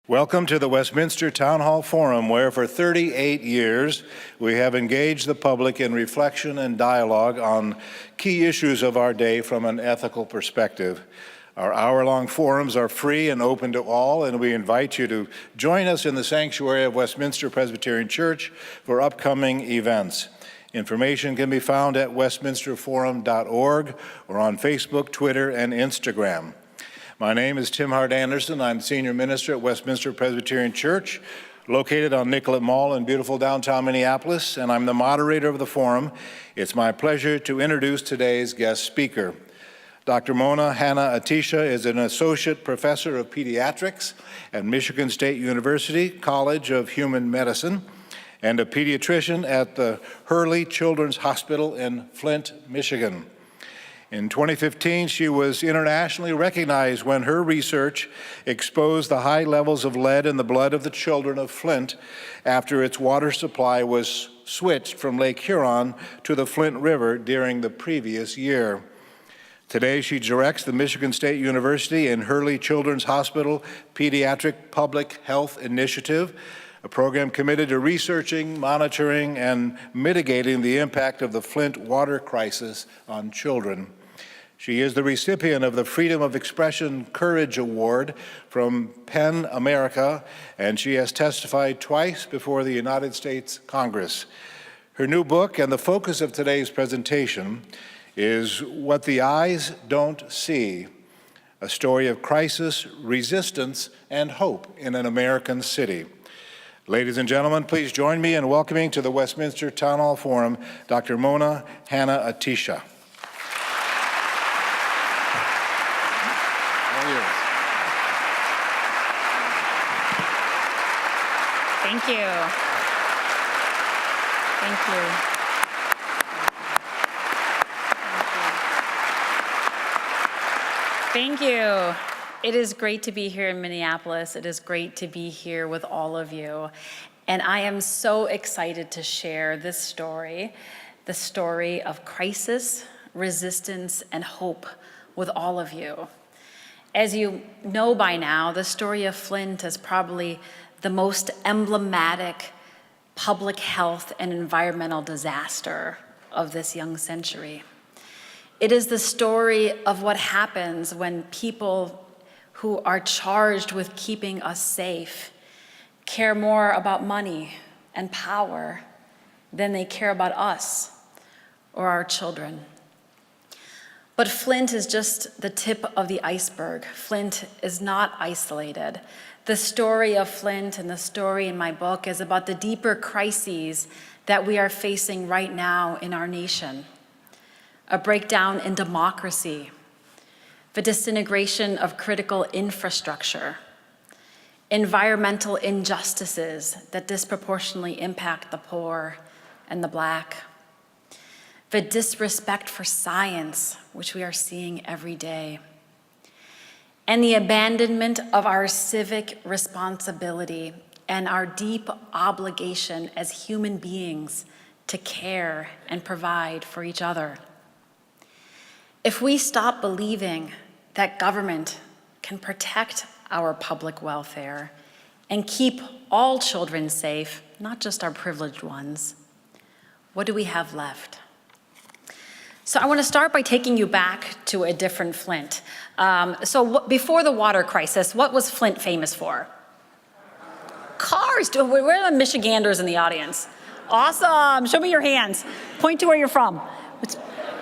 Welcome to the Westminster Town Hall Forum, where for 38 years we have engaged the public in reflection and dialogue on key issues of our day from an ethical perspective. Our hour-long forums are free and open to all, and we invite you to join us in the sanctuary of Westminster Presbyterian Church for upcoming events. Information can be found at westminsterforum.org or on Facebook, Twitter, and Instagram. My name is Tim Hart Anderson. I'm Senior Minister at Westminster Presbyterian Church, located on Nicollet Mall in beautiful downtown Minneapolis, and I'm the moderator of the forum. It's my pleasure to introduce today's guest speaker. Dr. Mona Hanna-Attisha is an Associate Professor of Pediatrics at Michigan State University College of Human Medicine and a pediatrician at the Hurley Children's Hospital in Flint, Michigan. In 2015, she was internationally recognized when her research exposed the high levels of lead in the blood of the children of Flint after its water supply was switched from Lake Huron to the Flint River during the previous year. Today, she directs the Michigan State University and Hurley Children's Hospital Pediatric Public Health Initiative, a program committed to researching, monitoring, and mitigating the impact of the Flint water crisis on children. She is the recipient of the Freedom of Expression Courage Award from PEN America, and she has testified twice before the United States Congress. Her new book and the focus of today's presentation is What the Eyes Don't See, a story of crisis, resistance, and hope in an American city. Ladies and gentlemen, please join me in welcoming to the Westminster Town Hall Forum, Dr. Mona Hanna-Attisha. Thank you. Thank you. Thank you. It is great to be here in Minneapolis. It is great to be here with all of you. And I am so excited to share this story, the story of crisis, resistance, and hope with all of you. As you know by now, the story of Flint is probably the most emblematic public health and environmental disaster of this young century. It is the story of what happens when people who are charged with keeping us safe care more about money and power than they care about us or our children. But Flint is just the tip of the iceberg. Flint is not isolated. The story of Flint and the story in my book is about the deeper crises that we are facing right now in our nation. A breakdown in democracy, the disintegration of critical infrastructure, environmental injustices that disproportionately impact the poor and the Black, the disrespect for science, which we are seeing every day, and the abandonment of our civic responsibility and our deep obligation as human beings to care and provide for each other. If we stop believing that government can protect our public welfare and keep all children safe, not just our privileged ones, what do we have left? So I want to start by taking you back to a different Flint. Before the water crisis, what was Flint famous for? Cars. Where are the Michiganders in the audience? Awesome. Show me your hands. Point to where you're from.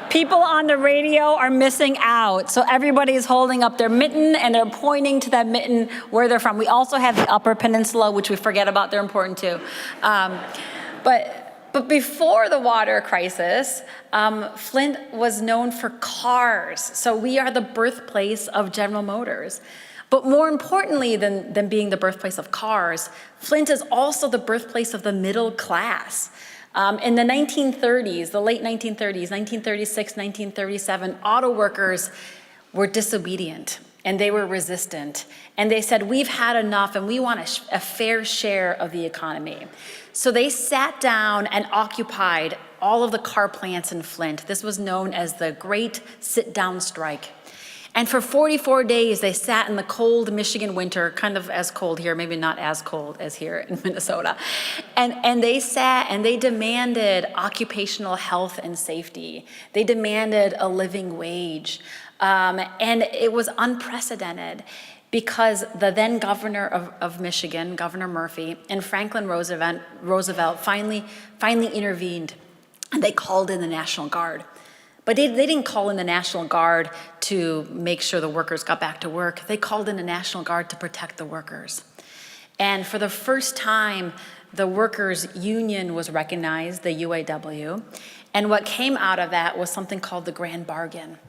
People on the radio are missing out. So everybody is holding up their mitten and they're pointing to that mitten where they're from. We also have the Upper Peninsula, which we forget about. They're important too. But before the water crisis, Flint was known for cars. So we are the birthplace of General Motors. But more importantly than being the birthplace of cars, Flint is also the birthplace of the middle class. In the 1930s, the late 1930s, 1936, 1937, auto workers were disobedient and they were resistant. And they said, we've had enough and we want a fair share of the economy. So they sat down and occupied all of the car plants in Flint. This was known as the Great Sit-Down Strike. And for 44 days, they sat in the cold Michigan winter, kind of as cold here, maybe not as cold as here in Minnesota. And they sat and they demanded occupational health and safety. They demanded a living wage. And it was unprecedented because the then governor of Michigan, Governor Murphy, and Franklin Roosevelt finally intervened, and they called in the National Guard. But they didn't call in the National Guard to make sure the workers got back to work. They called in the National Guard to protect the workers. And for the first time, the workers' union was recognized, the UAW. And what came out of that was something called the Grand Bargain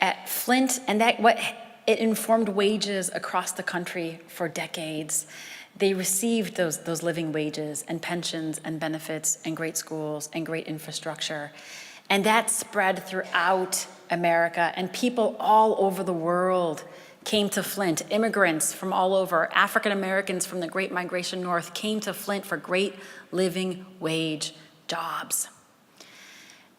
at Flint, and it informed wages across the country for decades. They received those living wages and pensions and benefits and great schools and great infrastructure. And that spread throughout America, and people all over the world came to Flint. Immigrants from all over, African Americans from the Great Migration North came to Flint for great living wage jobs.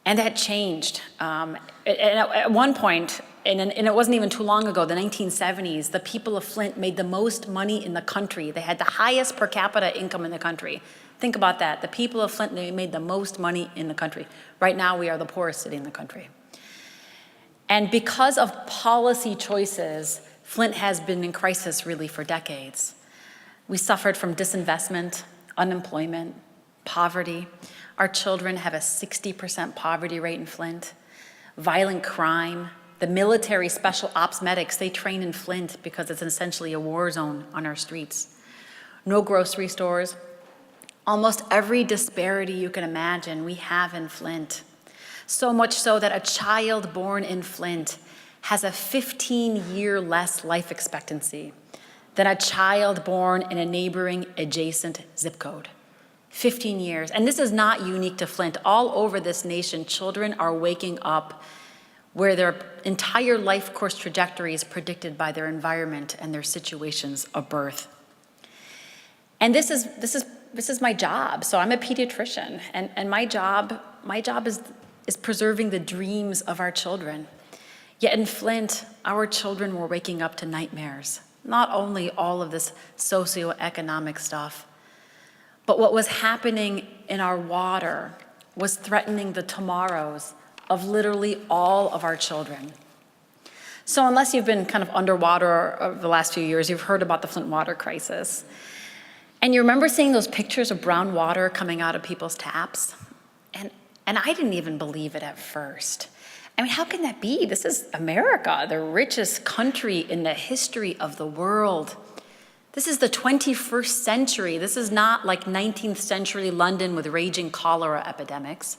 And that changed. At one point, and it wasn't even too long ago, the 1970s, the people of Flint made the most money in the country. They had the highest per capita income in the country. Think about that. The people of Flint, they made the most money in the country. Right now, we are the poorest city in the country. And because of policy choices, Flint has been in crisis really for decades. We suffered from disinvestment, unemployment, poverty. Our children have a 60% poverty rate in Flint. Violent crime. The military special ops medics, they train in Flint because it's essentially a war zone on our streets. No grocery stores. Almost every disparity you can imagine we have in Flint. So much so that a child born in Flint has a 15-year less life expectancy than a child born in a neighboring adjacent zip code. 15 years. And this is not unique to Flint. All over this nation, children are waking up where their entire life course trajectory is predicted by their environment and their situations of birth. And this is my job. So I'm a pediatrician, and my job is preserving the dreams of our children. Yet in Flint, our children were waking up to nightmares. Not only all of this socioeconomic stuff, but what was happening in our water was threatening the tomorrows of literally all of our children. So unless you've been kind of underwater over the last few years, you've heard about the Flint water crisis. And you remember seeing those pictures of brown water coming out of people's taps? And I didn't even believe it at first. I mean, how can that be? This is America, the richest country in the history of the world. This is the 21st century. This is not like 19th century London with raging cholera epidemics.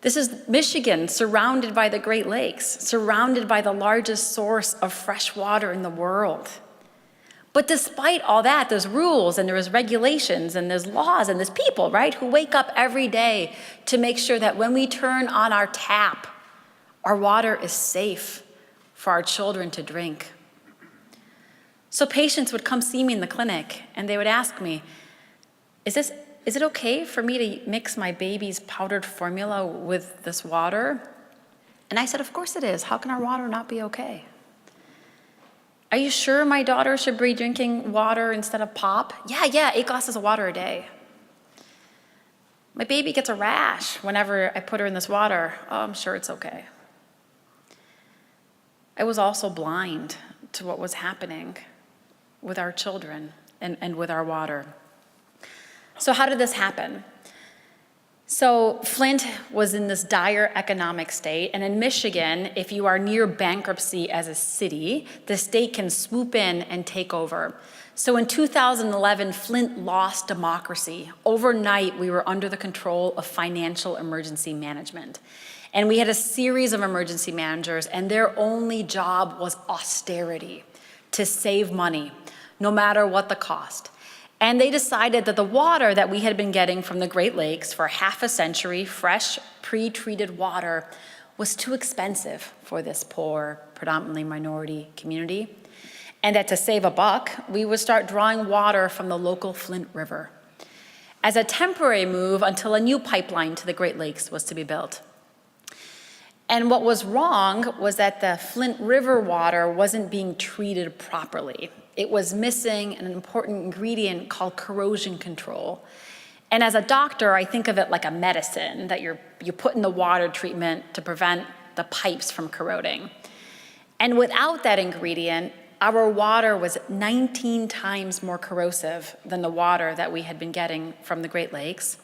This is Michigan, surrounded by the Great Lakes, surrounded by the largest source of fresh water in the world. But despite all that, there's rules and there's regulations and there's laws and there's people, right, who wake up every day to make sure that when we turn on our tap, our water is safe for our children to drink. So patients would come see me in the clinic and they would ask me, is it okay for me to mix my baby's powdered formula with this water? And I said, of course it is. How can our water not be okay? Are you sure my daughter should be drinking water instead of pop? Yeah, 8 glasses of water a day. My baby gets a rash whenever I put her in this water. Oh, I'm sure it's okay. I was also blind to what was happening with our children and with our water. So how did this happen? So Flint was in this dire economic state, and in Michigan, if you are near bankruptcy as a city, the state can swoop in and take over. So in 2011, Flint lost democracy. Overnight, we were under the control of financial emergency management. And we had a series of emergency managers, and their only job was austerity, to save money, no matter what the cost. And they decided that the water that we had been getting from the Great Lakes for half a century, fresh, pre-treated water, was too expensive for this poor, predominantly minority community. And that to save a buck, we would start drawing water from the local Flint River as a temporary move until a new pipeline to the Great Lakes was to be built. And what was wrong was that the Flint River water wasn't being treated properly. It was missing an important ingredient called corrosion control. And as a doctor, I think of it like a medicine that you put in the water treatment to prevent the pipes from corroding. And without that ingredient, our water was 19 times more corrosive than the water that we had been getting from the Great Lakes.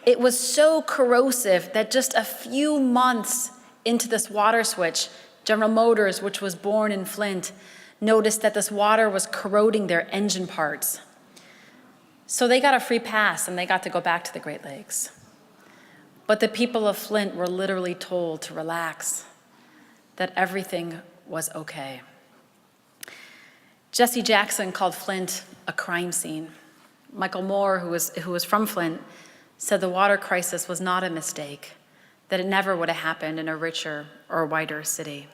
It was so corrosive that just a few months into this water switch, General Motors, which was born in Flint, noticed that this water was corroding their engine parts. So they got a free pass and they got to go back to the Great Lakes. But the people of Flint were literally told to relax, that everything was okay. Jesse Jackson called Flint a crime scene. Michael Moore, who was from Flint, said the water crisis was not a mistake, that it never would have happened in a richer or whiter city.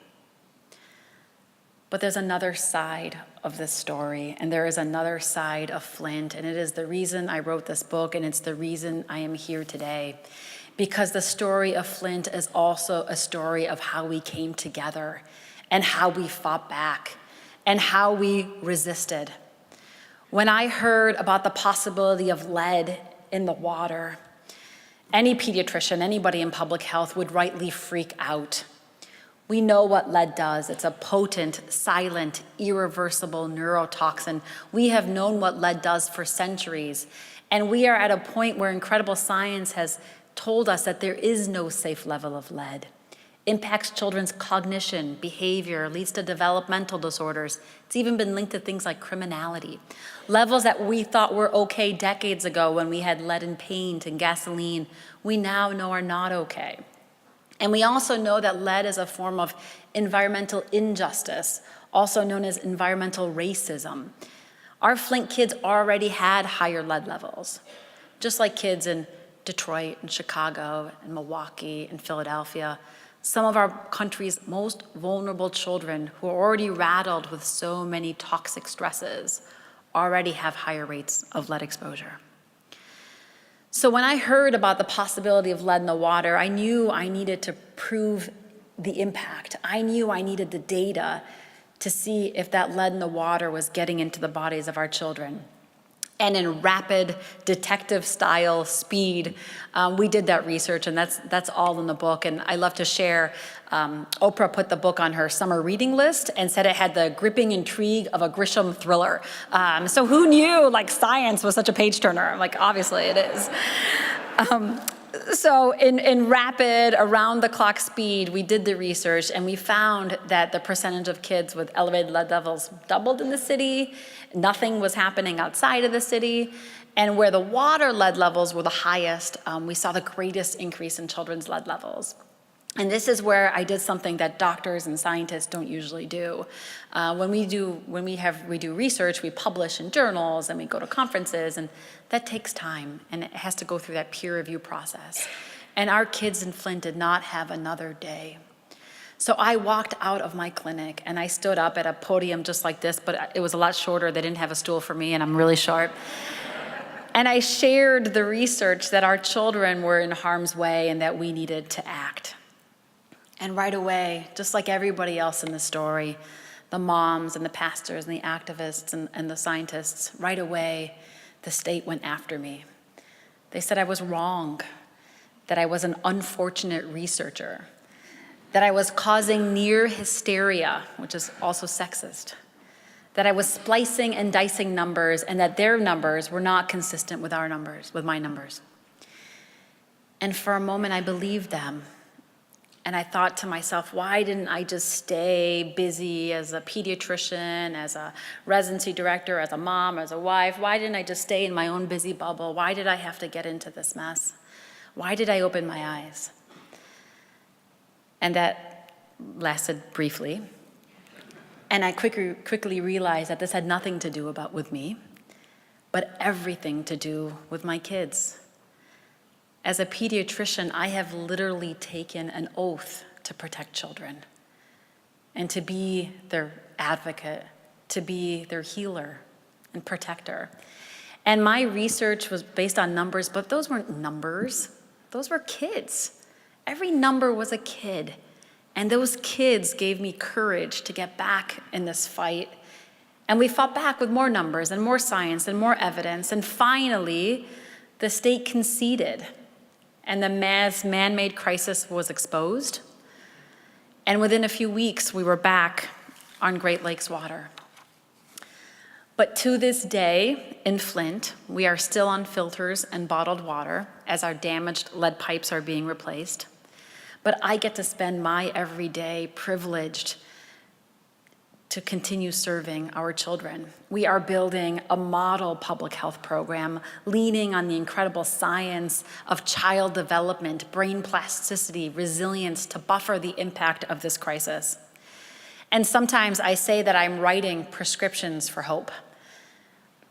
But there's another side of this story, and there is another side of Flint, and it is the reason I wrote this book, and it's the reason I am here today. Because the story of Flint is also a story of how we came together, and how we fought back, and how we resisted. When I heard about the possibility of lead in the water, any pediatrician, anybody in public health would rightly freak out. We know what lead does. It's a potent, silent, irreversible neurotoxin. We have known what lead does for centuries. And we are at a point where incredible science has told us that there is no safe level of lead. Impacts children's cognition, behavior, leads to developmental disorders. It's even been linked to things like criminality. Levels that we thought were okay decades ago when we had lead in paint and gasoline, we now know are not okay. And we also know that lead is a form of environmental injustice, also known as environmental racism. Our Flint kids already had higher lead levels, just like kids in Detroit and Chicago and Milwaukee and Philadelphia. Some of our country's most vulnerable children who are already rattled with so many toxic stresses already have higher rates of lead exposure. So when I heard about the possibility of lead in the water, I knew I needed to prove the impact. I knew I needed the data to see if that lead in the water was getting into the bodies of our children. And in rapid detective style speed, we did that research, and that's all in the book. And I love to share, Oprah put the book on her summer reading list and said it had the gripping intrigue of a Grisham thriller. So who knew like science was such a page turner? Like obviously it is. So in rapid, around-the-clock speed, we did the research, and we found that the percentage of kids with elevated lead levels doubled in the city. Nothing was happening outside of the city. And where the water lead levels were the highest, we saw the greatest increase in children's lead levels. And this is where I did something that doctors and scientists don't usually do. When we do research, we publish in journals and we go to conferences, and that takes time, and it has to go through that peer review process. And our kids in Flint did not have another day. So I walked out of my clinic and I stood up at a podium just like this, but it was a lot shorter. They didn't have a stool for me, and I'm really short. And I shared the research that our children were in harm's way and that we needed to act. And right away, just like everybody else in the story, the moms and the pastors and the activists and the scientists, right away, the state went after me. They said I was wrong, that I was an unfortunate researcher, that I was causing near hysteria, which is also sexist, that I was splicing and dicing numbers, and that their numbers were not consistent with our numbers, with my numbers. And for a moment, I believed them. And I thought to myself, why didn't I just stay busy as a pediatrician, as a residency director, as a mom, as a wife? Why didn't I just stay in my own busy bubble? Why did I have to get into this mess? Why did I open my eyes? And that lasted briefly. And I quickly realized that this had nothing to do with me, but everything to do with my kids. As a pediatrician, I have literally taken an oath to protect children and to be their advocate, to be their healer and protector. And my research was based on numbers, but those weren't numbers. Those were kids. Every number was a kid. And those kids gave me courage to get back in this fight. And we fought back with more numbers and more science and more evidence. And finally, the state conceded. And the man-made crisis was exposed. And within a few weeks, we were back on Great Lakes water. But to this day, in Flint, we are still on filters and bottled water as our damaged lead pipes are being replaced. But I get to spend my everyday privileged to continue serving our children. We are building a model public health program, leaning on the incredible science of child development, brain plasticity, resilience to buffer the impact of this crisis. And sometimes I say that I'm writing prescriptions for hope.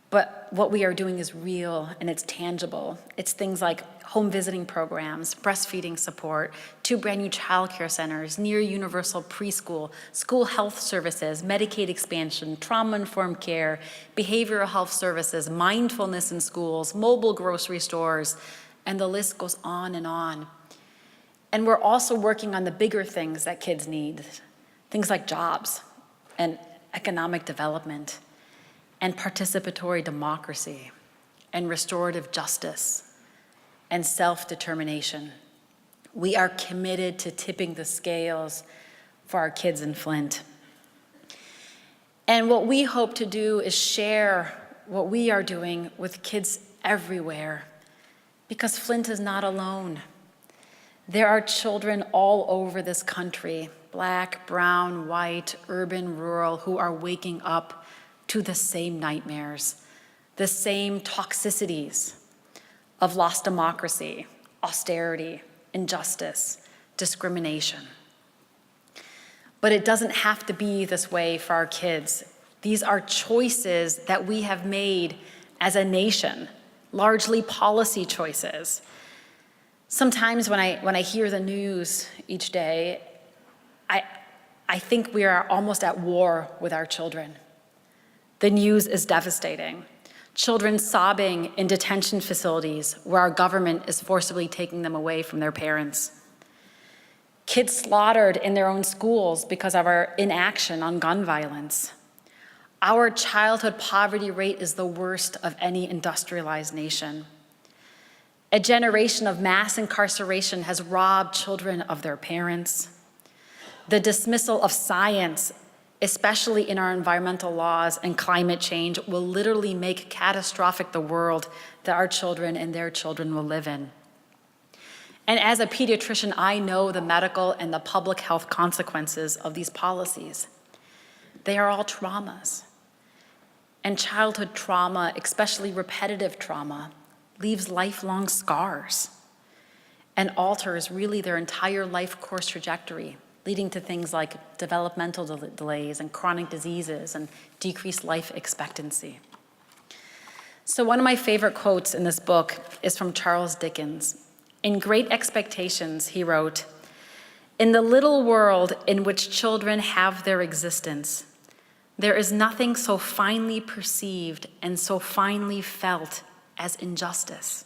But what we are doing is real and it's tangible. It's things like home visiting programs, breastfeeding support, 2 brand new childcare centers, near universal preschool, school health services, Medicaid expansion, trauma-informed care, behavioral health services, mindfulness in schools, mobile grocery stores, and the list goes on and on. And we're also working on the bigger things that kids need, things like jobs and economic development and participatory democracy and restorative justice and self-determination. We are committed to tipping the scales for our kids in Flint. And what we hope to do is share what we are doing with kids everywhere, because Flint is not alone. There are children all over this country, Black, brown, white, urban, rural, who are waking up to the same nightmares, the same toxicities of lost democracy, austerity, injustice, discrimination. But it doesn't have to be this way for our kids. These are choices that we have made as a nation, largely policy choices. Sometimes when I hear the news each day, I think we are almost at war with our children. The news is devastating. Children sobbing in detention facilities where our government is forcibly taking them away from their parents. Kids slaughtered in their own schools because of our inaction on gun violence. Our childhood poverty rate is the worst of any industrialized nation. A generation of mass incarceration has robbed children of their parents. The dismissal of science, especially in our environmental laws and climate change, will literally make catastrophic the world that our children and their children will live in. And as a pediatrician, I know the medical and the public health consequences of these policies. They are all traumas. And childhood trauma, especially repetitive trauma, leaves lifelong scars and alters really their entire life course trajectory, leading to things like developmental delays and chronic diseases and decreased life expectancy. So one of my favorite quotes in this book is from Charles Dickens. In Great Expectations, he wrote, "In the little world in which children have their existence, there is nothing so finely perceived and so finely felt as injustice.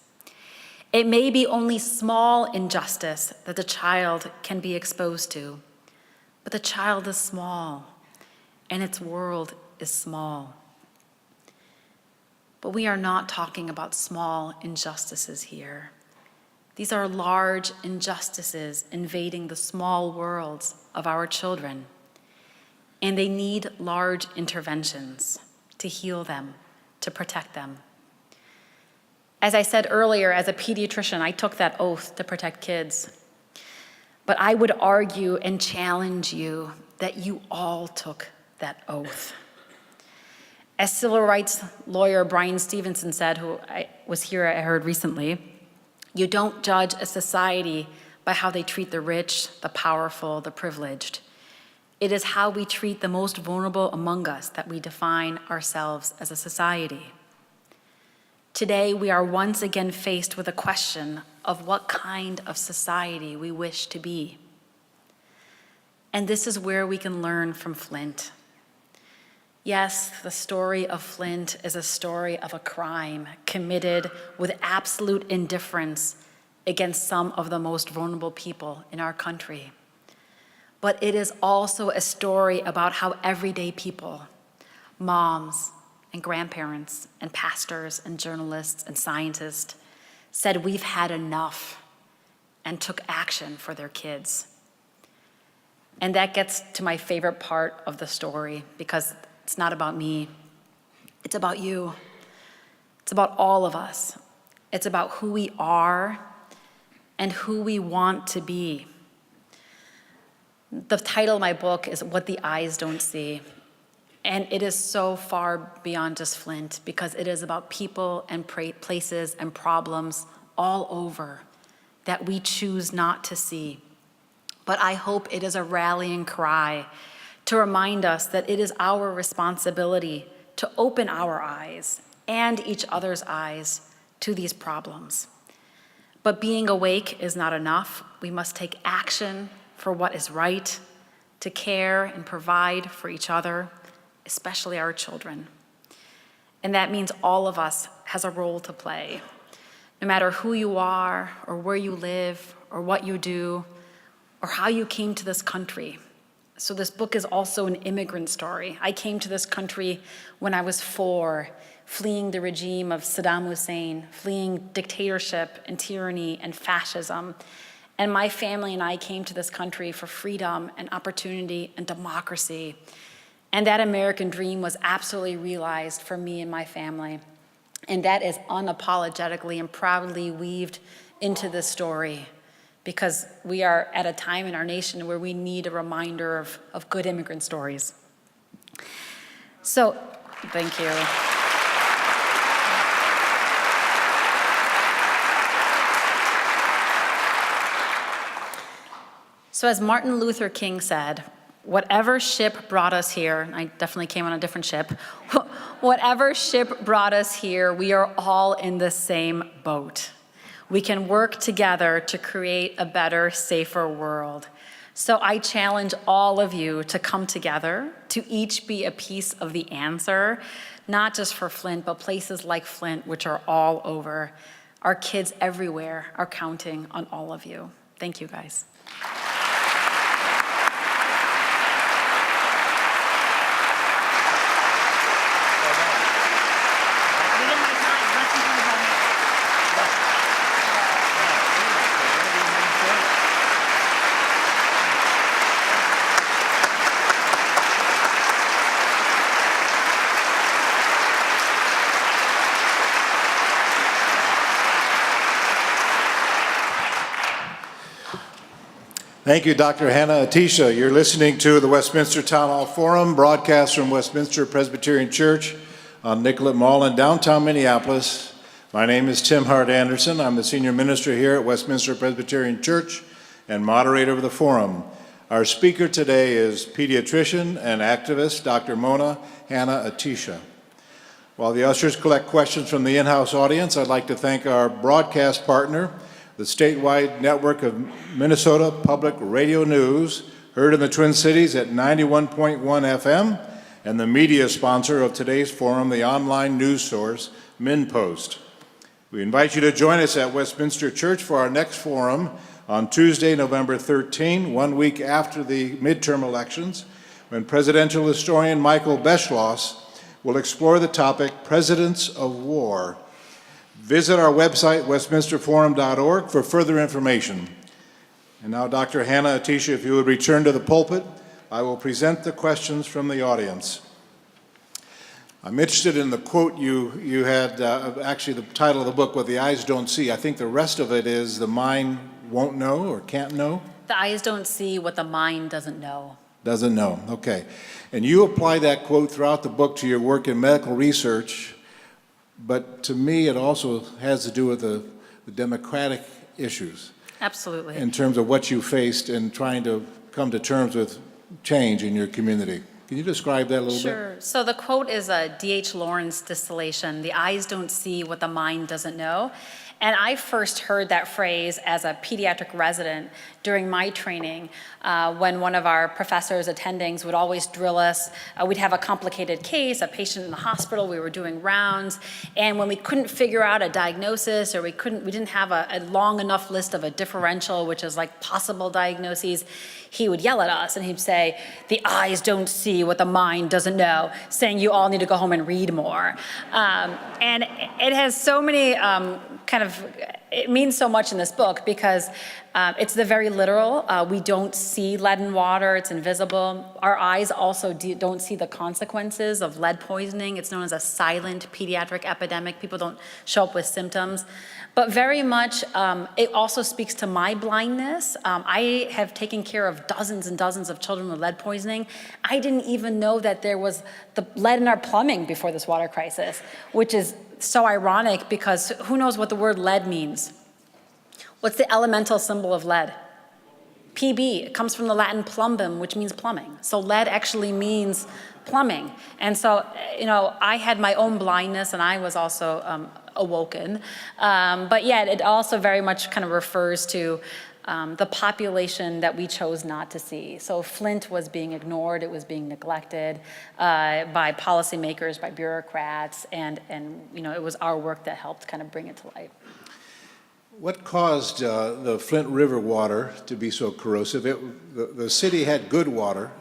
It may be only small injustice that the child can be exposed to, but the child is small, and its world is small." But we are not talking about small injustices here. These are large injustices invading the small worlds of our children, and they need large interventions to heal them, to protect them. As I said earlier, as a pediatrician, I took that oath to protect kids. But I would argue and challenge you that you all took that oath. As civil rights lawyer Brian Stevenson said, who I heard recently, you don't judge a society by how they treat the rich, the powerful, the privileged. It is how we treat the most vulnerable among us that we define ourselves as a society. Today, we are once again faced with a question of what kind of society we wish to be. And this is where we can learn from Flint. Yes, the story of Flint is a story of a crime committed with absolute indifference against some of the most vulnerable people in our country. but it is also a story about how everyday people, moms and grandparents and pastors and journalists and scientists, said we've had enough and took action for their kids. And that gets to my favorite part of the story, because it's not about me, it's about you. It's about all of us. It's about who we are and who we want to be. The title of my book is What the Eyes Don't See. And it is so far beyond just Flint, because it is about people and places and problems all over that we choose not to see. But I hope it is a rallying cry to remind us that it is our responsibility to open our eyes and each other's eyes to these problems. But being awake is not enough. We must take action for what is right, to care and provide for each other, especially our children. And that means all of us has a role to play. No matter who you are, or where you live, or what you do, or how you came to this country. So this book is also an immigrant story. I came to this country when I was 4, fleeing the regime of Saddam Hussein, fleeing dictatorship and tyranny and fascism. And my family and I came to this country for freedom and opportunity and democracy. And that American dream was absolutely realized for me and my family. And that is unapologetically and proudly weaved into this story, because we are at a time in our nation where we need a reminder of good immigrant stories. So, thank you. So as Martin Luther King said, whatever ship brought us here, I definitely came on a different ship, whatever ship brought us here, we are all in the same boat. We can work together to create a better, safer world. So I challenge all of you to come together, to each be a piece of the answer, not just for Flint, but places like Flint, which are all over. Our kids everywhere are counting on all of you. Thank you, guys. Thank you, Dr. Hanna-Attisha. You're listening to the Westminster Town Hall Forum, broadcast from Westminster Presbyterian Church on Nicollet Mall in downtown Minneapolis. My name is Tim Hart Anderson. I'm the senior minister here at Westminster Presbyterian Church and moderator of the forum. Our speaker today is pediatrician and activist Dr. Mona Hanna-Attisha. While the ushers collect questions from the in-house audience, I'd like to thank our broadcast partner, the statewide network of Minnesota Public Radio News, heard in the Twin Cities at 91.1 FM, and the media sponsor of today's forum, the online news source, MinPost. We invite you to join us at Westminster Church for our next forum on Tuesday, November 13, 1 week after the midterm elections, when presidential historian Michael Beschloss will explore the topic, Presidents of War. Visit our website, westminsterforum.org, for further information. And now, Dr. Hanna-Attisha, if you would return to the pulpit, I will present the questions from the audience. I'm interested in the quote you had, actually the title of the book, What the Eyes Don't See. I think the rest of it is the mind won't know or can't know. The eyes don't see what the mind doesn't know. Doesn't know, okay. And you apply that quote throughout the book to your work in medical research, but to me it also has to do with the democratic issues. Absolutely. In terms of what you faced in trying to come to terms with change in your community. Can you describe that a little bit? Sure. So the quote is a D.H. Lawrence distillation, the eyes don't see what the mind doesn't know. And I first heard that phrase as a pediatric resident during my training when one of our professors attendings would always drill us. We'd have a complicated case, a patient in the hospital, we were doing rounds, and when we couldn't figure out a diagnosis or we didn't have a long enough list of a differential, which is like possible diagnoses, he would yell at us and he'd say, "The eyes don't see what the mind doesn't know," saying you all need to go home and read more. And it has so many it means so much in this book because it's the very literal. We don't see lead in water, it's invisible. Our eyes also don't see the consequences of lead poisoning. It's known as a silent pediatric epidemic. People don't show up with symptoms. But very much, it also speaks to my blindness. I have taken care of dozens and dozens of children with lead poisoning. I didn't even know that there was the lead in our plumbing before this water crisis, which is so ironic because who knows what the word lead means? What's the elemental symbol of lead? PB. It comes from the Latin plumbum, which means plumbing. So lead actually means plumbing. And so, I had my own blindness and I was also awoken. But yet it also very much kind of refers to the population that we chose not to see. So Flint was being ignored, it was being neglected by policymakers, by bureaucrats, and it was our work that helped kind of bring it to light. What caused the Flint River water to be so corrosive? The city had good water,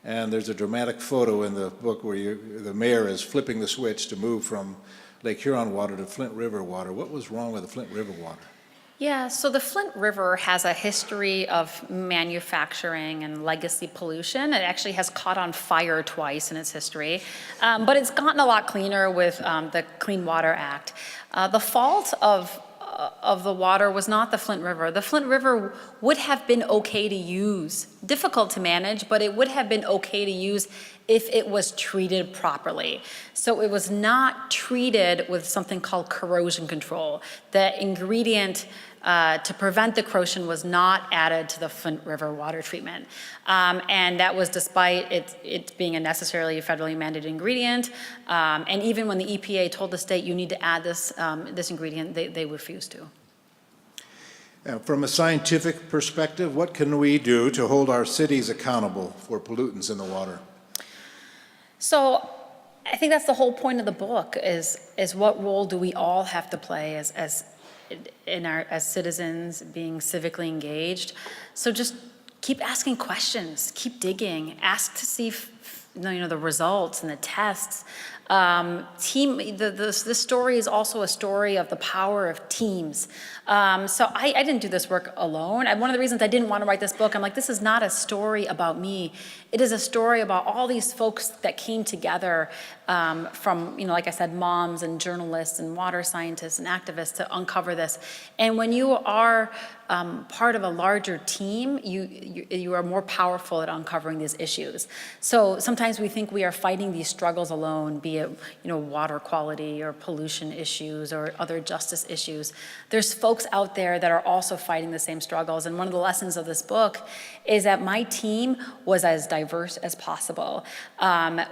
and there's a dramatic photo in the book where the mayor is flipping the switch to move from Lake Huron water to Flint River water. What was wrong with the Flint River water? Yeah, so the Flint River has a history of manufacturing and legacy pollution. It actually has caught on fire twice in its history, but it's gotten a lot cleaner with the Clean Water Act. The fault of the water was not the Flint River. The Flint River would have been okay to use, difficult to manage, but it would have been okay to use if it was treated properly. So it was not treated with something called corrosion control. The ingredient to prevent the corrosion was not added to the Flint River water treatment. And that was despite it being a necessarily federally mandated ingredient. And even when the EPA told the state, you need to add this ingredient, they refused to. From a scientific perspective, what can we do to hold our cities accountable for pollutants in the water? So I think that's the whole point of the book is what role do we all have to play as citizens being civically engaged. So just keep asking questions, keep digging, ask to see the results and the tests. This story is also a story of the power of teams. So I didn't do this work alone. One of the reasons I didn't want to write this book, I'm like, this is not a story about me. It is a story about all these folks that came together from, like I said, moms and journalists and water scientists and activists to uncover this. And when you are part of a larger team, you are more powerful at uncovering these issues. So sometimes we think we are fighting these struggles alone, be it water quality or pollution issues or other justice issues. There's folks out there that are also fighting the same struggles. And one of the lessons of this book is that my team was as diverse as possible.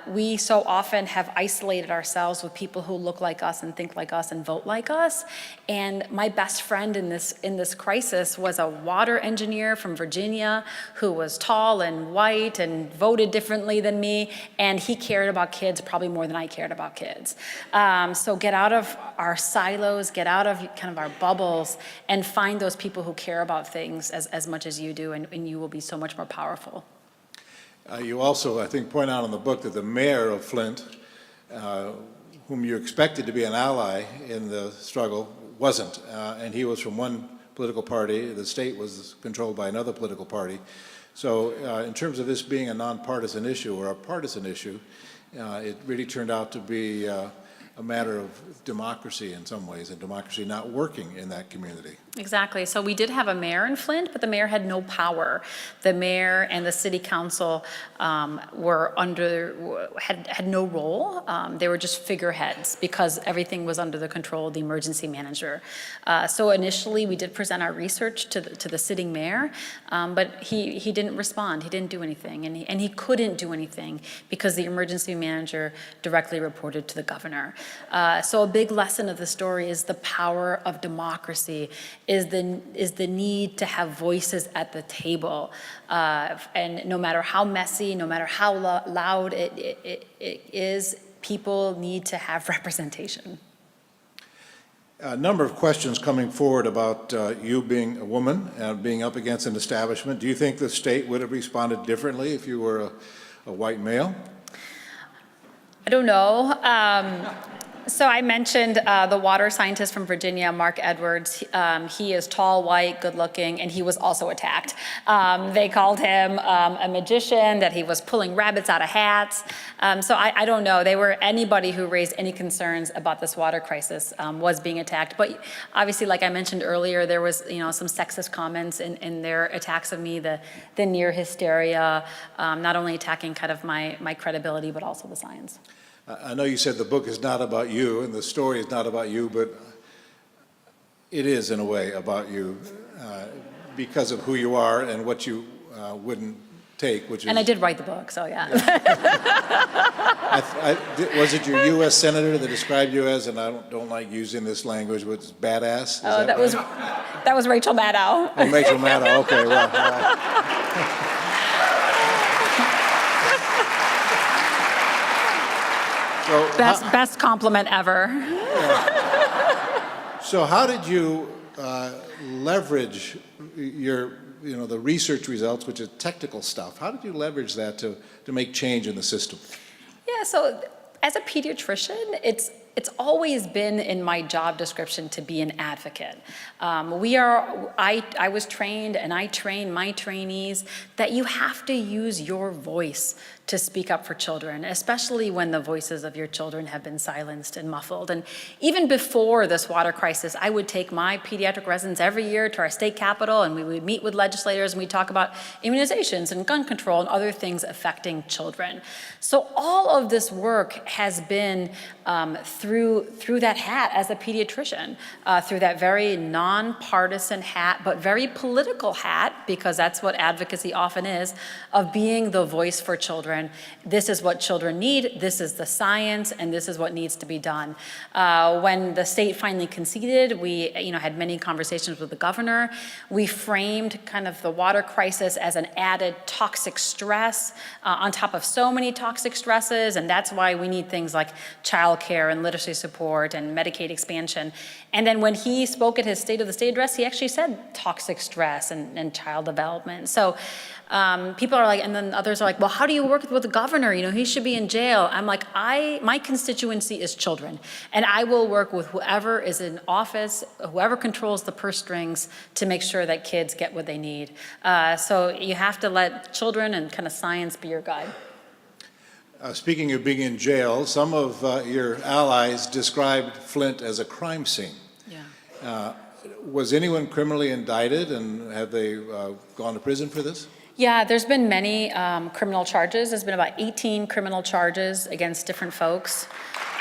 We so often have isolated ourselves with people who look like us and think like us and vote like us. And my best friend in this crisis was a water engineer from Virginia who was tall and white and voted differently than me, and he cared about kids probably more than I cared about kids. So get out of our silos, get out of kind of our bubbles, and find those people who care about things as much as you do, and you will be so much more powerful. You also, I think, point out in the book that the mayor of Flint, whom you expected to be an ally in the struggle, wasn't, and he was from one political party. The state was controlled by another political party. So in terms of this being a nonpartisan issue or a partisan issue, it really turned out to be a matter of democracy in some ways, and democracy not working in that community. Exactly. So we did have a mayor in Flint, but the mayor had no power. The mayor and the city council had no role. They were just figureheads because everything was under the control of the emergency manager. So initially, we did present our research to the sitting mayor, but he didn't respond. He didn't do anything, and he couldn't do anything because the emergency manager directly reported to the governor. So a big lesson of the story is the power of democracy. Is the need to have voices at the table. And no matter how messy, no matter how loud it is, people need to have representation. A number of questions coming forward about you being a woman and being up against an establishment. Do you think the state would have responded differently if you were a white male? I don't know. So I mentioned the water scientist from Virginia, Mark Edwards. He is tall, white, good-looking, and he was also attacked. They called him a magician, that he was pulling rabbits out of hats. So I don't know. Anybody who raised any concerns about this water crisis was being attacked. But obviously, like I mentioned earlier, there was some sexist comments in their attacks of me, the near hysteria, not only attacking kind of my credibility, but also the science. I know you said the book is not about you and the story is not about you, but it is in a way about you because of who you are and what you wouldn't take, which is... And I did write the book, so yeah. Was it your U.S. Senator that described you as, and I don't like using this language, but it's badass? That was Rachel Maddow. Oh, Rachel Maddow, okay, well... So best compliment ever. Yeah. So how did you leverage your, the research results, which is technical stuff? How did you leverage that to make change in the system? Yeah, so as a pediatrician, it's always been in my job description to be an advocate. I was trained, and I train my trainees, that you have to use your voice to speak up for children, especially when the voices of your children have been silenced and muffled. And even before this water crisis, I would take my pediatric residents every year to our state capitol, and we would meet with legislators, and we'd talk about immunizations and gun control and other things affecting children. So all of this work has been through that hat as a pediatrician, through that very nonpartisan hat, but very political hat, because that's what advocacy often is, of being the voice for children. This is what children need, this is the science, and this is what needs to be done. When the state finally conceded, we had many conversations with the governor. We framed kind of the water crisis as an added toxic stress on top of so many toxic stresses, and that's why we need things like childcare and literacy support and Medicaid expansion. And then when he spoke at his State of the State address, he actually said toxic stress and child development. So people are like, and then others are like, well, how do you work with the governor? He should be in jail. I'm like, my constituency is children, and I will work with whoever is in office, whoever controls the purse strings, to make sure that kids get what they need. So you have to let children and kind of science be your guide. Speaking of being in jail, some of your allies described Flint as a crime scene. Yeah. Was anyone criminally indicted, and have they gone to prison for this? Yeah, there's been many criminal charges. There's been about 18 criminal charges against different folks,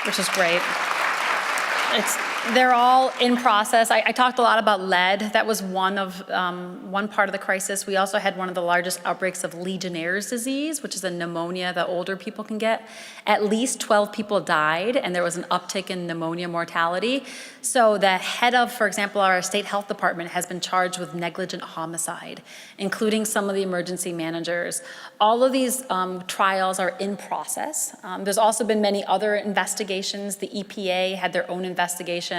which is great. They're all in process. I talked a lot about lead. That was one part of the crisis. We also had one of the largest outbreaks of Legionnaire's disease, which is a pneumonia that older people can get. At least 12 people died, and there was an uptick in pneumonia mortality. So the head of, for example, our state health department has been charged with negligent homicide, including some of the emergency managers. All of these trials are in process. There's also been many other investigations. The EPA had their own investigation,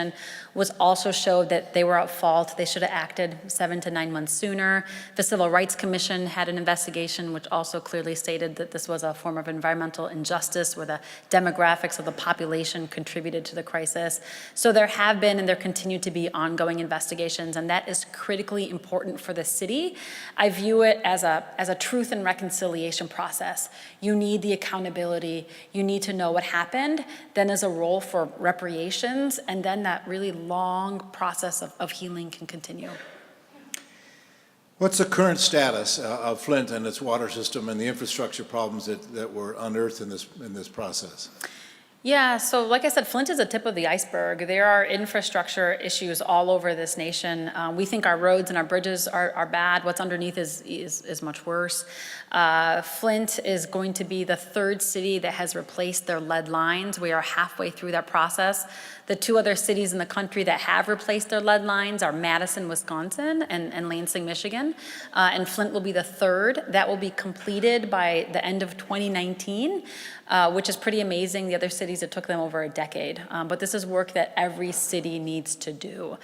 was also showed that they were at fault. They should have acted 7 to 9 months sooner. The Civil Rights Commission had an investigation which also clearly stated that this was a form of environmental injustice, where the demographics of the population contributed to the crisis. So there have been, and there continue to be, ongoing investigations, and that is critically important for the city. I view it as a truth and reconciliation process. You need the accountability. You need to know what happened. Then there's a role for reparations, and then then that really long process of healing can continue. What's the current status of Flint and its water system and the infrastructure problems that were unearthed in this process? Yeah, so like I said, Flint is a tip of the iceberg. There are infrastructure issues all over this nation. We think our roads and our bridges are bad. What's underneath is much worse. Flint is going to be the third city that has replaced their lead lines. We are halfway through that process. The two other cities in the country that have replaced their lead lines are Madison, Wisconsin, and Lansing, Michigan. And Flint will be the third. That will be completed by the end of 2019, which is pretty amazing. The other cities, it took them over a decade. But this is work that every city needs to do.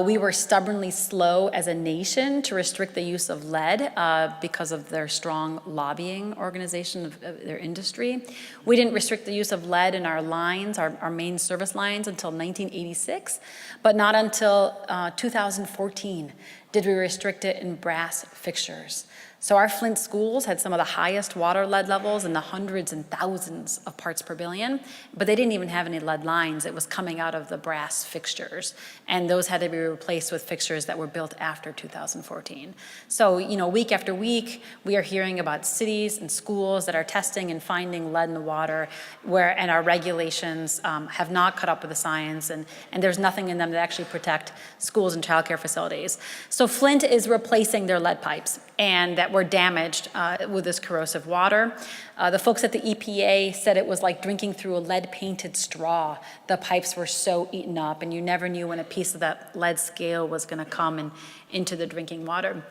We were stubbornly slow as a nation to restrict the use of lead because of their strong lobbying organization of their industry. We didn't restrict the use of lead in our lines, our main service lines, until 1986, but not until 2014 did we restrict it in brass fixtures. So our Flint schools had some of the highest water lead levels in the hundreds and thousands of parts per billion, but they didn't even have any lead lines. It was coming out of the brass fixtures, and those had to be replaced with fixtures that were built after 2014. So, week after week, we are hearing about cities and schools that are testing and finding lead in the water, and our regulations have not caught up with the science, and there's nothing in them that actually protect schools and childcare facilities. So Flint is replacing their lead pipes, and that were damaged with this corrosive water. The folks at the EPA said it was like drinking through a lead-painted straw. The pipes were so eaten up, and you never knew when a piece of that lead scale was going to come into the drinking water.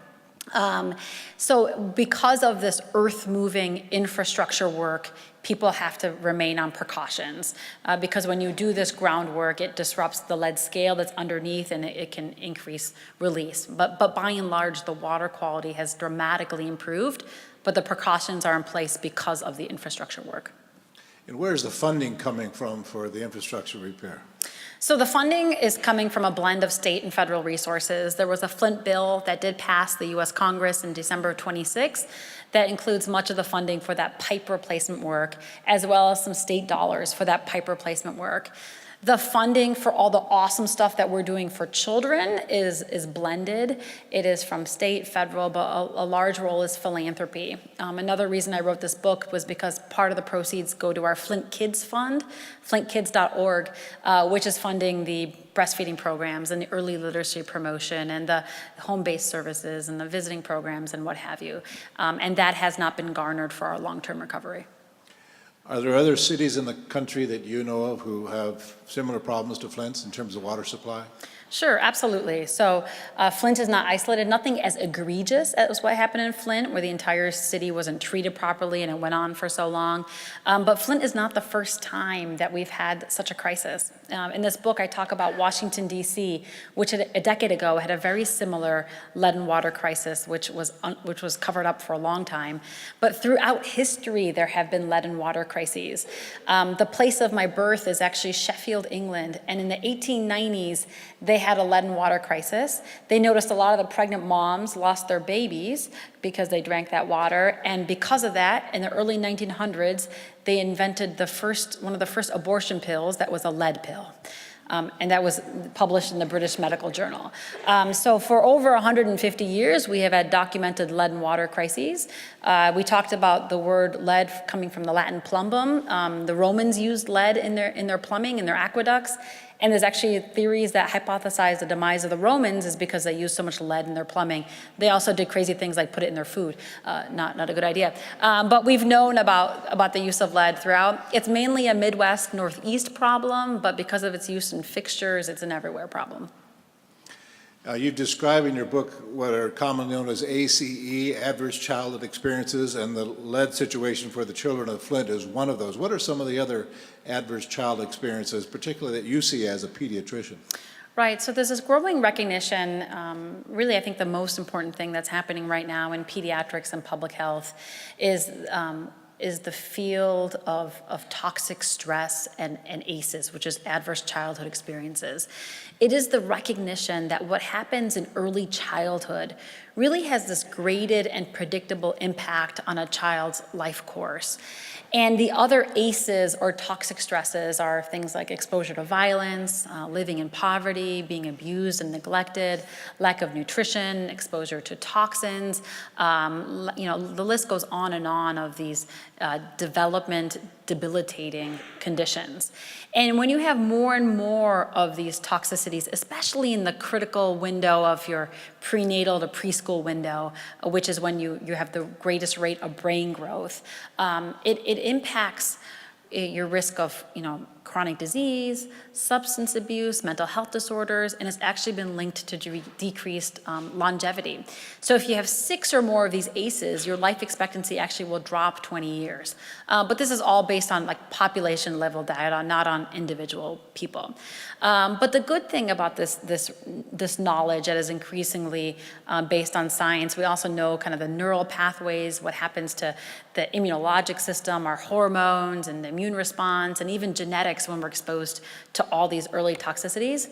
So because of this earth-moving infrastructure work, people have to remain on precautions because when you do this groundwork, it disrupts the lead scale that's underneath and it can increase release. But by and large, the water quality has dramatically improved, but the precautions are in place because of the infrastructure work. And where's the funding coming from for the infrastructure repair? So the funding is coming from a blend of state and federal resources. There was a Flint bill that did pass the U.S. Congress in December of 26 that includes much of the funding for that pipe replacement work, as well as some state dollars for that pipe replacement work. The funding for all the awesome stuff that we're doing for children is blended. It is from state, federal, but a large role is philanthropy. Another reason I wrote this book was because part of the proceeds go to our Flint Kids Fund, flintkids.org, which is funding the breastfeeding programs and the early literacy promotion and the home-based services and the visiting programs and what have you. And that has not been garnered for our long-term recovery. Are there other cities in the country that you know of who have similar problems to Flint's in terms of water supply? Sure, absolutely. So Flint is not isolated. Nothing as egregious as what happened in Flint, where the entire city wasn't treated properly and it went on for so long. But Flint is not the first time that we've had such a crisis. In this book, I talk about Washington, D.C., which a decade ago had a very similar lead and water crisis, which was covered up for a long time. But throughout history, there have been lead and water crises. The place of my birth is actually Sheffield, England, and in the 1890s, they had a lead and water crisis. They noticed a lot of the pregnant moms lost their babies because they drank that water, and because of that, in the early 1900s, they invented one of the first abortion pills that was a lead pill. And that was published in the British Medical Journal. So for over 150 years, we have had documented lead and water crises. We talked about the word lead coming from the Latin plumbum. The Romans used lead in their plumbing, in their aqueducts. And there's actually theories that hypothesize the demise of the Romans is because they used so much lead in their plumbing. They also did crazy things like put it in their food. Not a good idea. But we've known about the use of lead throughout. It's mainly a Midwest, Northeast problem, but because of its use in fixtures, it's an everywhere problem. You describe in your book what are commonly known as ACE, Adverse Childhood Experiences, and the lead situation for the children of Flint is one of those. What are some of the other adverse child experiences, particularly that you see as a pediatrician? Right, so there's this growing recognition, really I think the most important thing that's happening right now in pediatrics and public health is is the field of toxic stress and ACEs, which is adverse childhood experiences. It is the recognition that what happens in early childhood really has this graded and predictable impact on a child's life course. And the other ACEs or toxic stresses are things like exposure to violence, living in poverty, being abused and neglected, lack of nutrition, exposure to toxins. The list goes on and on of these development debilitating conditions. And when you have more and more of these toxicities, especially in the critical window of your prenatal to preschool window, which is when you have the greatest rate of brain growth, it impacts your risk of chronic disease, substance abuse, mental health disorders, and it's actually been linked to decreased longevity. So if you have 6 or more of these ACEs, your life expectancy actually will drop 20 years. But this is all based on population level data, not on individual people. But the good thing about this knowledge that is increasingly based on science, we also know kind of the neural pathways, what happens to the immunologic system, our hormones and the immune response, and even genetics when we're exposed to all these early toxicities.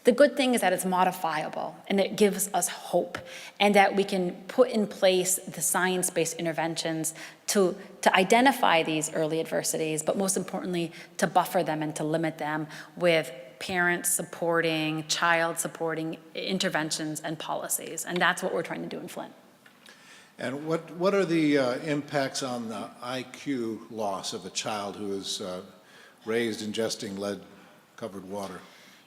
The good thing is that it's modifiable and it gives us hope, and that we can put in place the science-based interventions to identify these early adversities, but most importantly, to buffer them and to limit them with parent supporting, child supporting interventions and policies. And that's what we're trying to do in Flint. And what are the impacts on the IQ loss of a child who is raised ingesting lead-covered water?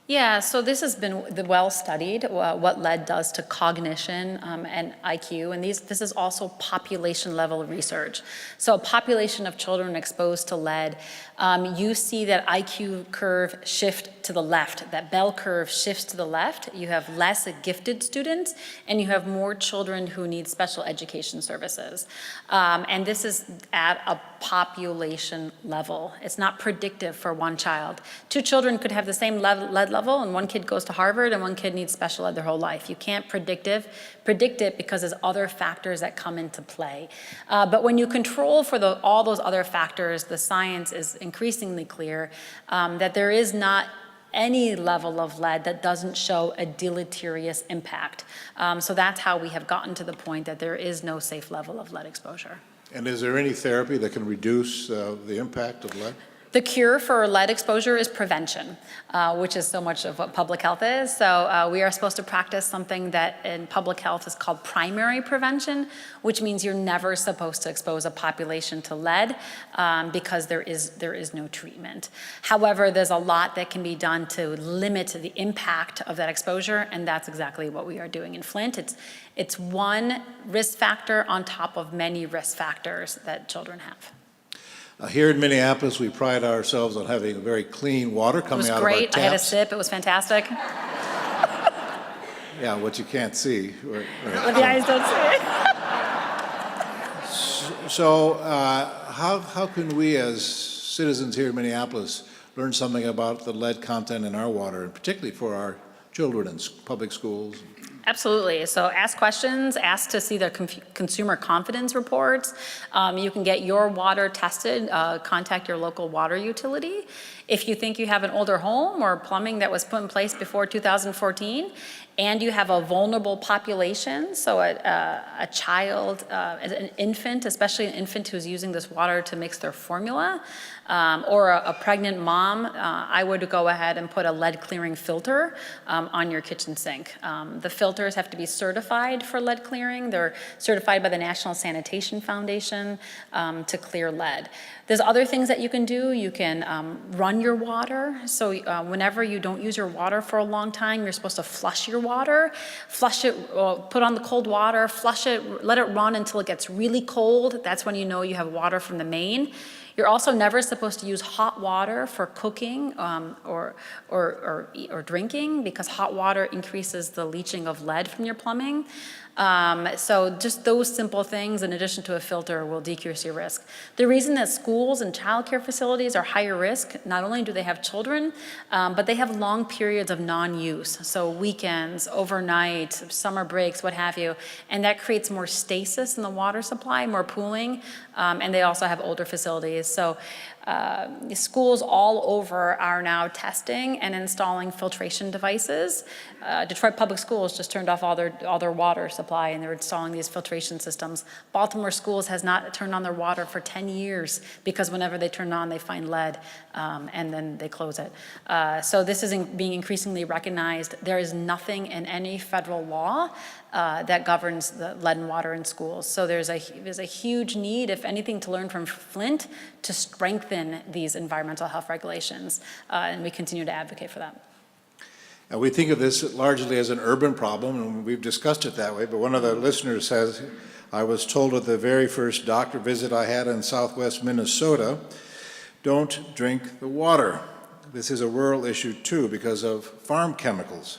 Yeah, so this has been well studied, what lead does to cognition and IQ, and this is also population level research. So a population of children exposed to lead, you see that IQ curve shift to the left, that bell curve shifts to the left. You have less gifted students, and you have more children who need special education services. And this is at a population level. It's not predictive for one child. 2 children could have the same lead level, and one kid goes to Harvard and one kid needs special ed their whole life. You can't predict it because there's other factors that come into play. But when you control for all those other factors, the science is increasingly clear that there is not any level of lead that doesn't show a deleterious impact. So that's how we have gotten to the point that there is no safe level of lead exposure. And is there any therapy that can reduce the impact of lead? The cure for lead exposure is prevention, which is so much of what public health is. So we are supposed to practice something that in public health is called primary prevention, which means you're never supposed to expose a population to lead because there is no treatment. However, there's a lot that can be done to limit the impact of that exposure, and that's exactly what we are doing in Flint. It's one risk factor on top of many risk factors that children have. Here in Minneapolis, we pride ourselves on having very clean water coming out of our taps. It was great. I had a sip. It was fantastic. Yeah, what you can't see. What the eyes don't see. So how can we as citizens here in Minneapolis learn something about the lead content in our water, and particularly for our children in public schools? Absolutely. So ask questions, ask to see the consumer confidence reports. You can get your water tested, contact your local water utility. If you think you have an older home or plumbing that was put in place before 2014, and you have a vulnerable population, so a child, an infant, especially an infant who's using this water to mix their formula, or a pregnant mom, I would go ahead and put a lead clearing filter on your kitchen sink. The filters have to be certified for lead clearing. They're certified by the National Sanitation Foundation to clear lead. There's other things that you can do. You can run your water. So whenever you don't use your water for a long time, you're supposed to flush your water. Flush it, put on the cold water, flush it, let it run until it gets really cold. That's when you know you have water from the main. You're also never supposed to use hot water for cooking or drinking, because hot water increases the leaching of lead from your plumbing. So just those simple things, in addition to a filter, will decrease your risk. The reason that schools and childcare facilities are higher risk, not only do they have children, but they have long periods of non-use. So weekends, overnight, summer breaks, what have you. And that creates more stasis in the water supply, more pooling. And they also have older facilities. So schools all over are now testing and installing filtration devices. Detroit Public Schools just turned off all their water supply, and they're installing these filtration systems. Baltimore Schools has not turned on their water for 10 years because whenever they turn it on, they find lead, and then they close it. So this is being increasingly recognized. There is nothing in any federal law that governs the lead and water in schools. So there's a huge need, if anything, to learn from Flint to strengthen these environmental health regulations, and we continue to advocate for that. And we think of this largely as an urban problem, and we've discussed it that way, but one of the listeners says, I was told at the very first doctor visit I had in southwest Minnesota, don't drink the water. This is a rural issue too because of farm chemicals.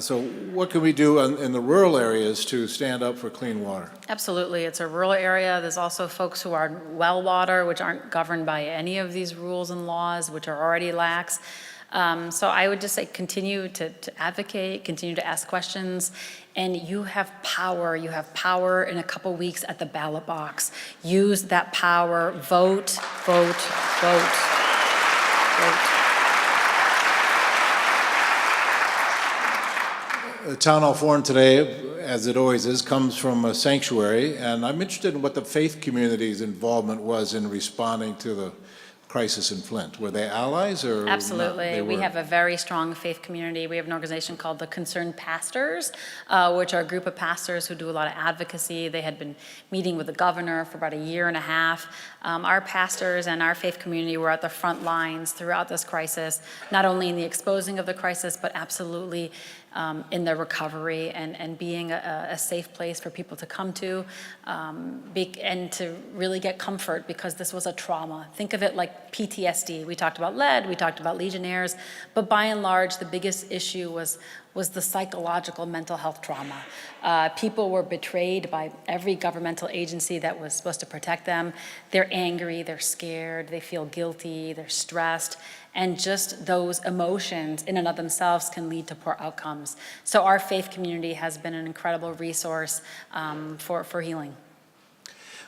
So what can we do in the rural areas to stand up for clean water? Absolutely. It's a rural area. There's also folks who are well water, which aren't governed by any of these rules and laws, which are already lax. So I would just say continue to advocate, continue to ask questions, and you have power. You have power in a couple weeks at the ballot box. Use that power. Vote, vote, vote, vote. The Town Hall Forum today, as it always is, comes from a sanctuary, and I'm interested in what the faith community's involvement was in responding to the crisis in Flint. Were they allies or Absolutely. not? We have a very strong faith community. We have an organization called the Concerned Pastors, which are a group of pastors who do a lot of advocacy. They had been meeting with the governor for about a year and a half. Our pastors and our faith community were at the front lines throughout this crisis, not only in the exposing of the crisis, but absolutely in the recovery and being a safe place for people to come to and to really get comfort, because this was a trauma. Think of it like PTSD. We talked about lead, we talked about Legionnaires, but by and large, the biggest issue was the psychological mental health trauma. People were betrayed by every governmental agency that was supposed to protect them. They're angry, they're scared, they feel guilty, they're stressed, and just those emotions in and of themselves can lead to poor outcomes. So our faith community has been an incredible resource for healing.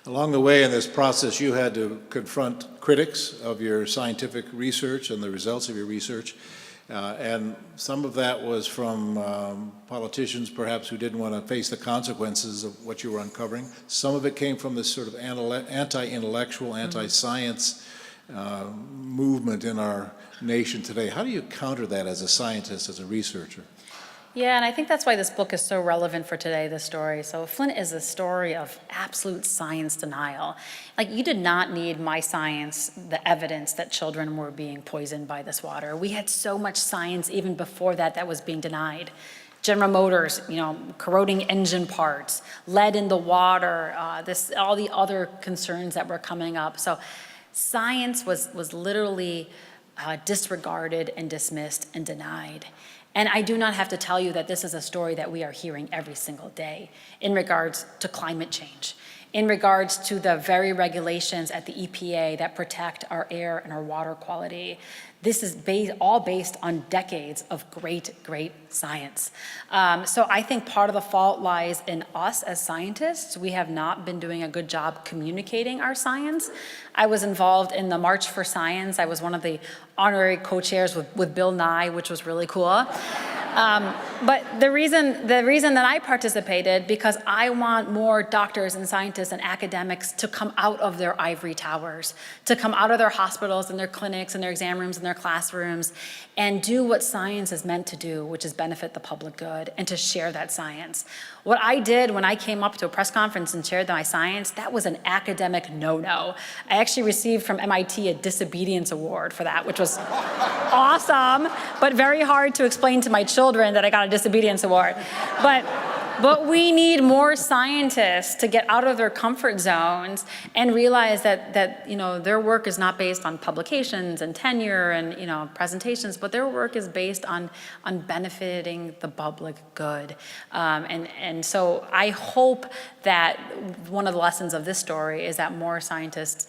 Along the way in this process, you had to confront critics of your scientific research and the results of your research. And some of that was from politicians, perhaps, who didn't want to face the consequences of what you were uncovering. Some of it came from this sort of anti-intellectual, anti-science movement in our nation today. How do you counter that as a scientist, as a researcher? Yeah, and I think that's why this book is so relevant for today, this story. So Flint is a story of absolute science denial. Like, you did not need my science, the evidence that children were being poisoned by this water. We had so much science even before that was being denied. General Motors, corroding engine parts, lead in the water, all the other concerns that were coming up. So science was literally disregarded and dismissed and denied. And I do not have to tell you that this is a story that we are hearing every single day in regards to climate change, in regards to the very regulations at the EPA that protect our air and our water quality. This is all based on decades of great, great science. So I think part of the fault lies in us as scientists. We have not been doing a good job communicating our science. I was involved in the March for Science. I was one of the honorary co-chairs with Bill Nye, which was really cool. But the reason that I participated, because I want more doctors and scientists and academics to come out of their ivory towers, to come out of their hospitals and their clinics and their exam rooms and their classrooms and do what science is meant to do, which is benefit the public good, and to share that science. What I did when I came up to a press conference and shared my science, that was an academic no-no. I actually received from MIT a disobedience award for that, which was awesome, but very hard to explain to my children that I got a disobedience award. But But we need more scientists to get out of their comfort zones and realize that you know, their work is not based on publications and tenure and, you know, presentations, but their work is based on benefiting the public good. And so I hope that one of the lessons of this story is that more scientists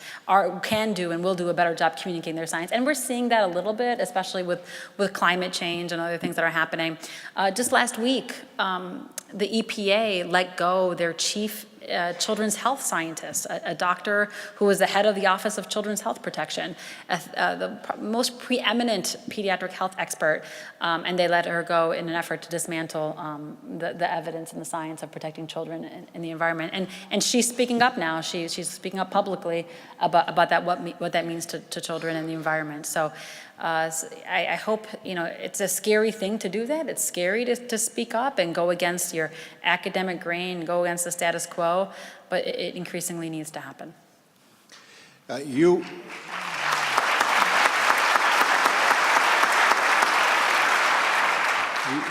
can do and will do a better job communicating their science. And we're seeing that a little bit, especially with climate change and other things that are happening. Just last week, the EPA let go their chief children's health scientist, a doctor who was the head of the Office of Children's Health Protection, the most preeminent pediatric health expert, and they let her go in an effort to dismantle the evidence and the science of protecting children in the environment. And she's speaking up now. She's speaking up publicly about that, what that means to children and the environment. So I hope, you know, it's a scary thing to do that. It's scary to speak up and go against your academic grain, go against the status quo, but it increasingly needs to happen.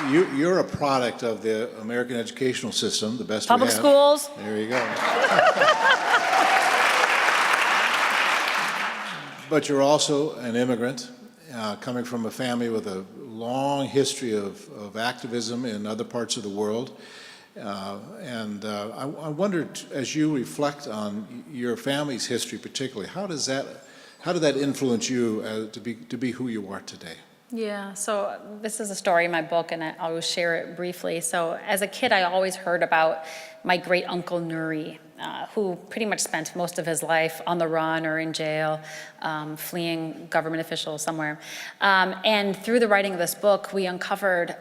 You're a product of the American educational system, the best we have. Public schools. There you go. But you're also an immigrant, coming from a family with a long history of activism in other parts of the world. I wondered, as you reflect on your family's history particularly, how did that influence you to be who you are today? Yeah, so this is a story in my book, and I will share it briefly. So as a kid, I always heard about my great uncle Nuri, who pretty much spent most of his life on the run or in jail, fleeing government officials somewhere. And through the writing of this book, we uncovered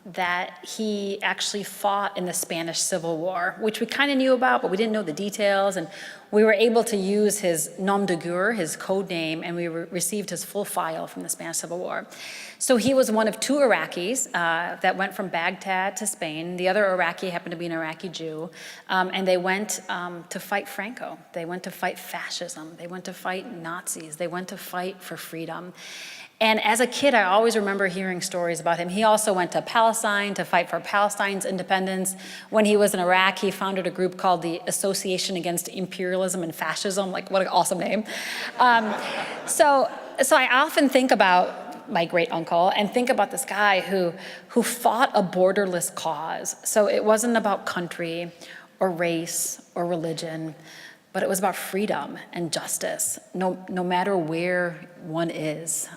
that he actually fought in the Spanish Civil War, which we kind of knew about, but we didn't know the details. And we were able to use his nom de guerre, his code name, and we received his full file from the Spanish Civil War. So he was one of two Iraqis that went from Baghdad to Spain. The other Iraqi happened to be an Iraqi Jew, and they went to fight Franco. They went to fight fascism. They went to fight Nazis. They went to fight for freedom. And as a kid, I always remember hearing stories about him. He also went to Palestine to fight for Palestine's independence. When he was in Iraq, he founded a group called the Association Against Imperialism and Fascism. Like, what an awesome name. So I often think about my great uncle and think about this guy who fought a borderless cause. So it wasn't about country or race or religion, but it was about freedom and justice, no matter where one is.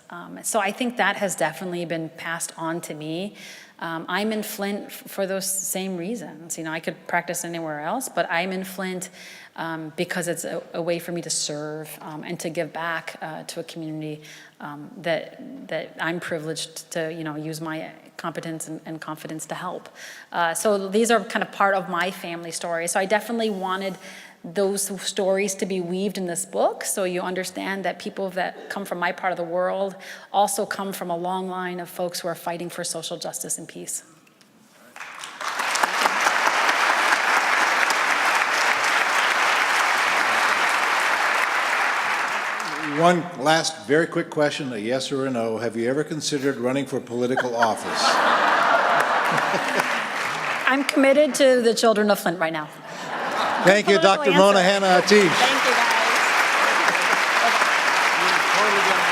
So I think that has definitely been passed on to me. I'm in Flint for those same reasons. You know, I could practice anywhere else, but I'm in Flint because it's a way for me to serve and to give back to a community that I'm privileged to, you know, use my competence and confidence to help. So these are kind of part of my family story. So I definitely wanted those stories to be weaved in this book, so you understand that people that come from my part of the world also come from a long line of folks who are fighting for social justice and peace. One last very quick question, a yes or a no. Have you ever considered running for political office? I'm committed to the children of Flint right now. Thank you, Dr. Mona Hanna-Attisha. Thank you, guys. You're totally going to